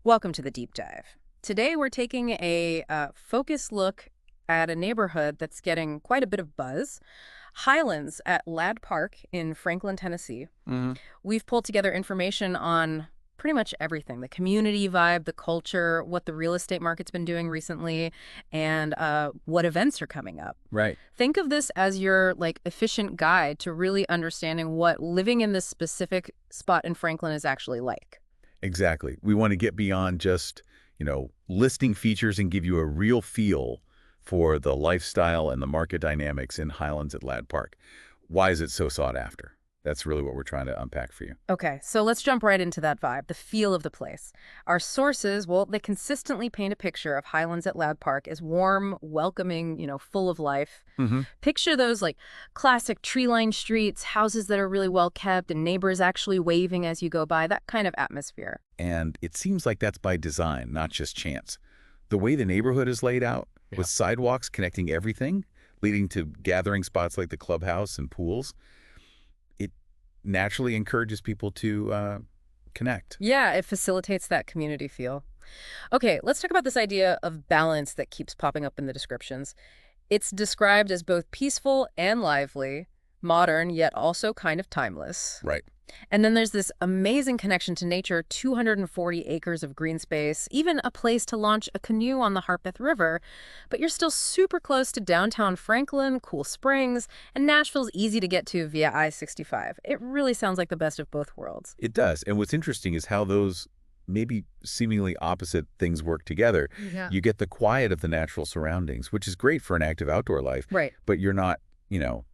Welcome to the deep dive. Today we're taking a focused look at a neighborhood that's getting quite a bit of buzz. Highlands at Ladd Park in Franklin, Tennessee. hmm We've pulled together information on pretty much everything: the community vibe, the culture, what the real estate market's been doing recently, and what events are coming up. Right. Think of this as your efficient guide to really understanding what living in this specific spot in Franklin is actually like. Exactly. We want to get beyond just, listing features and give you a real feel for the lifestyle and the market dynamics in Highlands at Ladd Park. Why is it so sought after? That's really what we're trying to unpack for you. Okay, so let's jump right into that vibe, the feel of the place. Our sources, well, they consistently paint a picture of Highlands at Ladd Park as warm, welcoming, full of life. hmm Picture those classic tree-lined streets, houses that are really well kept, and neighbors actually waving as you go by, that kind of atmosphere. And it seems like that's by design, not just chance. The way the neighborhood is laid out, with sidewalks connecting everything, leading to gathering spots like the clubhouse and pools, it naturally encourages people to connect. Yeah, it facilitates that community feel. Okay, let's talk about this idea of balance that keeps popping up in the descriptions. It's described as both peaceful and lively, modern, yet also kind of timeless. Right. And then there's this amazing connection to nature: 240 acres of green space, even a place to launch a canoe on the Harpeth River. But you're still super close to downtown Franklin, cool springs, and Nashville's easy to get to via I-65. It really sounds like the best of both worlds. It does. And what's interesting is how those maybe seemingly opposite things work together. Yeah. You get the quiet of the natural surroundings, which is great for an active outdoor life, Right, but you're not,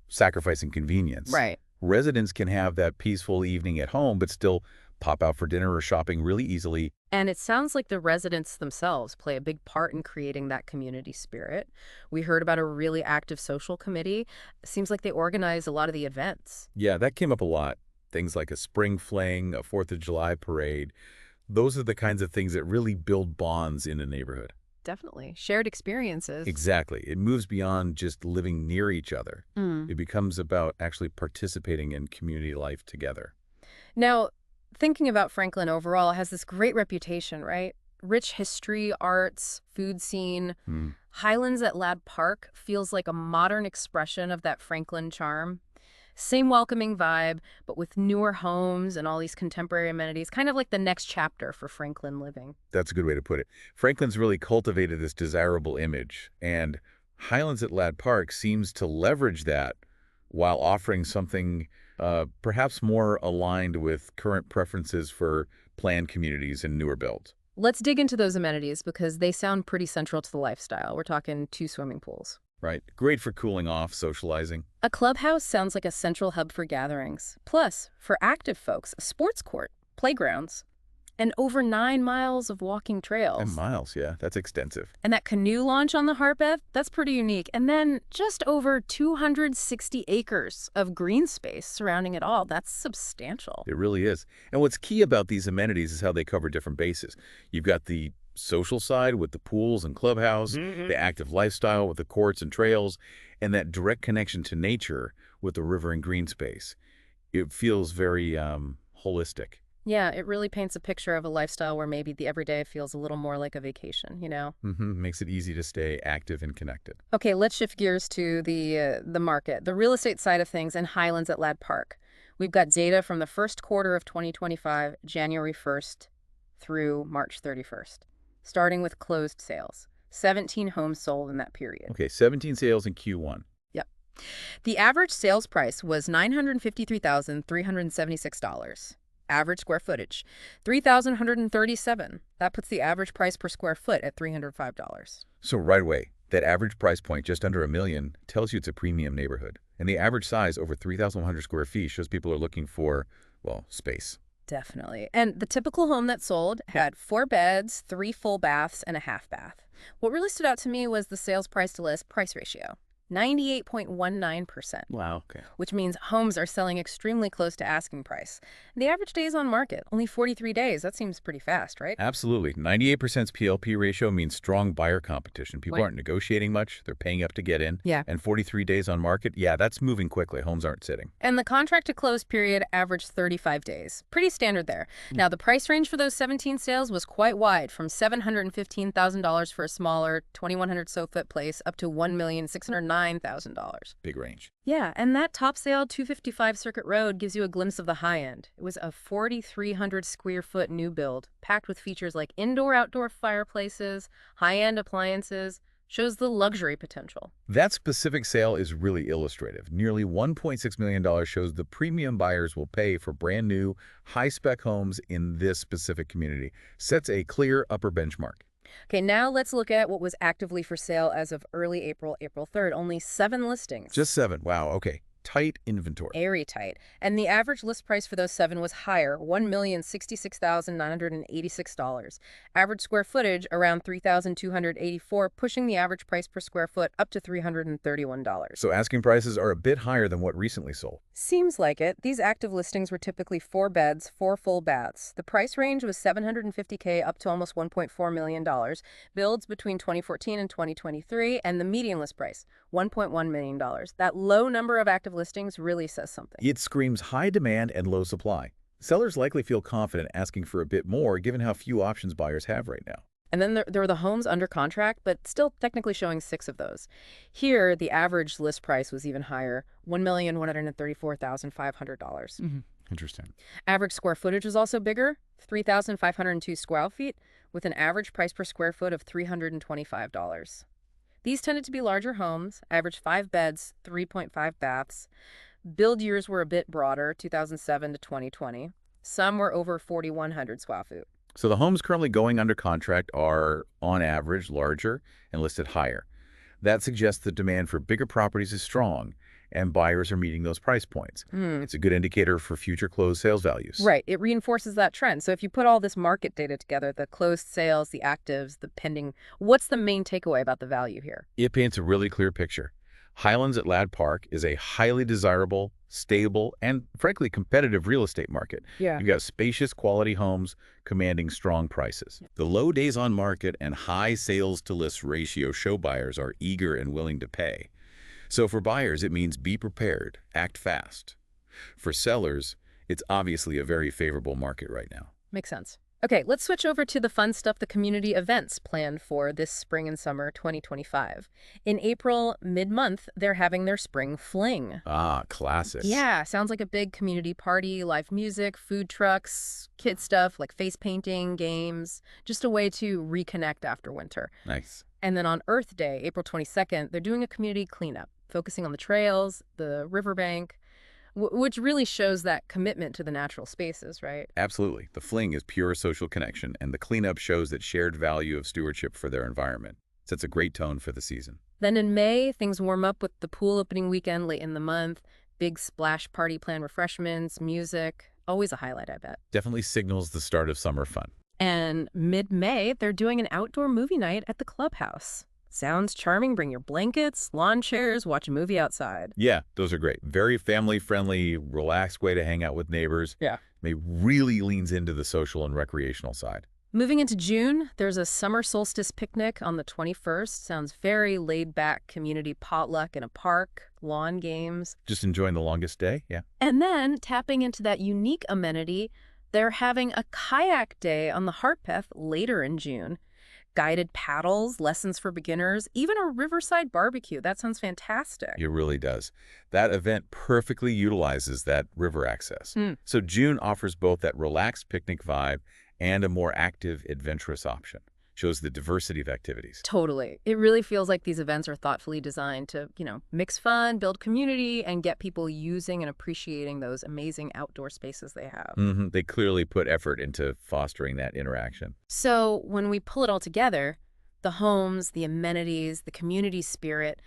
sacrificing convenience. right. Residents can have that peaceful evening at home, but still pop out for dinner or shopping really easily. And it sounds like the residents themselves play a big part in creating that community spirit. We heard about a really active social committee. It seems like they organize a lot of the events. Yeah, that came up a lot. Things like a spring fling, a 4th of July parade. Those are the kinds of things that really build bonds in a neighborhood. Definitely. Shared experiences. Exactly. It moves beyond just living near each other. Mm. It becomes about actually participating in community life together. Now, thinking about Franklin overall, it has this great reputation, right? Rich history, arts, food scene. Hmm. Highlands at Ladd Park feels like a modern expression of that Franklin charm. Same welcoming vibe, but with newer homes and all these contemporary amenities, kind of like the next chapter for Franklin living. That's a good way to put it. Franklin's really cultivated this desirable image, and Highlands at Ladd Park seems to leverage that while offering something perhaps more aligned with current preferences for planned communities and newer builds. Let's dig into those amenities because they sound pretty central to the lifestyle. We're talking 2 swimming pools. Right? Great for cooling off, socializing. A clubhouse sounds like a central hub for gatherings. Plus, for active folks, a sports court, playgrounds, and over 9 miles of walking And trails. miles, yeah, that's extensive. And that canoe launch on the Harpeth, that's pretty unique. And then just over 260 acres of green space surrounding it all. That's substantial. It really is. And what's key about these amenities is how they cover different bases. You've got the social side with the pools and clubhouse, the active lifestyle with the courts and trails, and that direct connection to nature with the river and green space. It feels very holistic. Yeah, it really paints a picture of a lifestyle where maybe the everyday feels a little more like a vacation. Makes it easy to stay active and connected. Okay, let's shift gears to the market, the real estate side of things in Highlands at Ladd Park. We've got data from the first quarter of 2025, January 1st through March 31st, starting with closed sales. 17 homes sold in that period. Okay, 17 sales in Q1. Yep. The average sales price was $953,376. Average square footage, 3,137. That puts the average price per square foot at $305. So right away, that average price point, just under $1 million, tells you it's a premium neighborhood. And the average size, over 3,100 square feet, shows people are looking for, well, space. Definitely. And the typical home that sold had 4 beds, 3 full baths, and a half bath. What really stood out to me was the sales price to list price ratio. 98.19%, Wow, okay. which means homes are selling extremely close to asking price. The average days on market, only 43 days. That seems pretty fast, right? Absolutely. 98% PLP ratio means strong buyer competition. People Right. aren't negotiating much. They're paying up to get in. Yeah. And 43 days on market, yeah, that's moving quickly. Homes aren't sitting. And the contract to close period averaged 35 days. Pretty standard there. Now, the price range for those 17 sales was quite wide, from $715,000 for a smaller 2,100 foot place up to $1,609,000. Big range. Yeah, and that top sale 255 Circuit Road gives you a glimpse of the high end. It was a 4,300 square foot new build, packed with features like indoor-outdoor fireplaces, high-end appliances, shows the luxury potential. That specific sale is really illustrative. Nearly $1.6 million shows the premium buyers will pay for brand new, high-spec homes in this specific community. Sets a clear upper benchmark. Okay, now let's look at what was actively for sale as of early April, April 3rd. Only 7 listings. Just 7. Wow, okay. Tight inventory. Airy tight. And the average list price for those 7 was higher, $1,066,986. Average square footage around 3,284, pushing the average price per square foot up to $331. So asking prices are a bit higher than what recently sold. Seems like it. These active listings were typically 4 beds, 4 full baths. The price range was $750K up to almost $1.4 million. Builds between 2014 and 2023, and the median list price, $1.1 million. That low number of active listings really says something. It screams high demand and low supply. Sellers likely feel confident asking for a bit more given how few options buyers have right now. And then there were the homes under contract, but still technically showing 6 of those. Here, the average list price was even higher, $1,134,500. Interesting. Average square footage was also bigger, 3,502 square feet, with an average price per square foot of $325. These tended to be larger homes, average 5 beds, 3.5 baths. Build years were a bit broader, 2007 to 2020. Some were over 4,100 square feet. So the homes currently going under contract are, on average, larger and listed higher. That suggests the demand for bigger properties is strong, and buyers are meeting those price points. It's a good indicator for future closed sales values. Right. It reinforces that trend. So if you put all this market data together, the closed sales, the actives, the pending, what's the main takeaway about the value here? It paints a really clear picture. Highlands at Ladd Park is a highly desirable, stable, and frankly competitive real estate market. Yeah. You've got spacious quality homes commanding strong prices. The low days on market and high sales to list ratio show buyers are eager and willing to pay. So for buyers, it means be prepared, act fast. For sellers, it's obviously a very favorable market right now. Makes sense. Okay, let's switch over to the fun stuff, the community events planned for this spring and summer 2025. In April, mid-month, they're having their Spring Fling. Ah, classic. Yeah, sounds like a big community party, live music, food trucks, kid stuff like face painting, games, just a way to reconnect after winter. Nice. And then on Earth Day, April 22nd, they're doing a community cleanup, focusing on the trails, the riverbank, which really shows that commitment to the natural spaces, right? Absolutely. The fling is pure social connection, and the cleanup shows that shared value of stewardship for their environment. Sets a great tone for the season. Then in May, things warm up with the pool opening weekend late in the month, big splash party plan refreshments, music, always a highlight, I bet. Definitely signals the start of summer fun. And mid-May, they're doing an outdoor movie night at the clubhouse. Sounds charming. Bring your blankets, lawn chairs, watch a movie outside. Yeah, those are great. Very family-friendly, relaxed way to hang out with neighbors. Yeah. It really leans into the social and recreational side. Moving into June, there's a summer solstice picnic on the 21st. Sounds very laid-back community potluck in a park, lawn games. Just enjoying the longest day, yeah. And then, tapping into that unique amenity, they're having a kayak day on the Harpeth later in June. Guided paddles, lessons for beginners, even a riverside barbecue. That sounds fantastic. It really does. That event perfectly utilizes that river access. So June offers both that relaxed picnic vibe and a more active, adventurous option. Shows the diversity of activities. Totally. It really feels like these events are thoughtfully designed to, mix fun, build community, and get people using and appreciating those amazing outdoor spaces they have. They clearly put effort into fostering that interaction. So when we pull it all together, the homes, the amenities, the community spirit,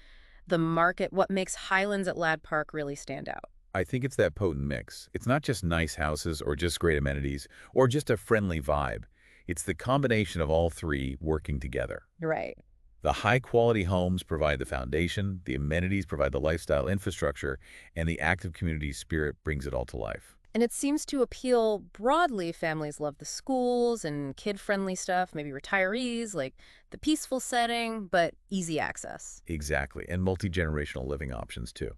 the market, what makes Highlands at Ladd Park really stand out? I think it's that potent mix. It's not just nice houses or just great amenities or just a friendly vibe. It's the combination of all three working together. Right. The high-quality homes provide the foundation, the amenities provide the lifestyle infrastructure, and the active community spirit brings it all to life. And it seems to appeal broadly. Families love the schools and kid-friendly stuff, maybe retirees, like the peaceful setting, but easy access. Exactly, and multi-generational living options, too.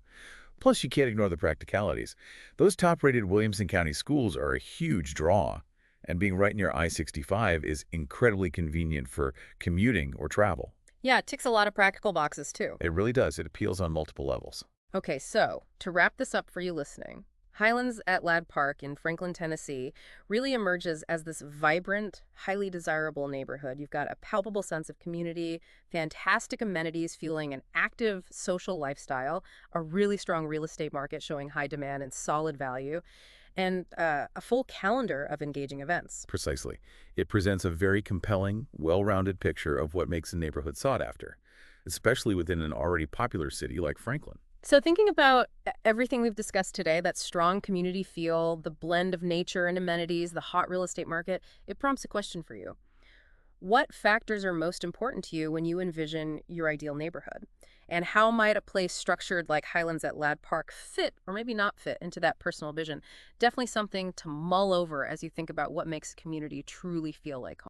Plus, you can't ignore the practicalities. Those top-rated Williamson County schools are a huge draw, and being right near I-65 is incredibly convenient for commuting or travel. Yeah, it ticks a lot of practical boxes too. It really does. It appeals on multiple levels. Okay, so to wrap this up for you listening, Highlands at Ladd Park in Franklin, Tennessee really emerges as this vibrant, highly desirable neighborhood. You've got a palpable sense of community, fantastic amenities fueling an active social lifestyle, a really strong real estate market showing high demand and solid value, and a full calendar of engaging events. Precisely. It presents a very compelling, well-rounded picture of what makes a neighborhood sought after, especially within an already popular city like Franklin. So thinking about everything we've discussed today, that strong community feel, the blend of nature and amenities, the hot real estate market, it prompts a question for you. What factors are most important to you when you envision your ideal neighborhood? And how might a place structured like Highlands at Ladd Park fit, or maybe not fit, into that personal vision? Definitely something to mull over as you think about what makes a community truly feel like home.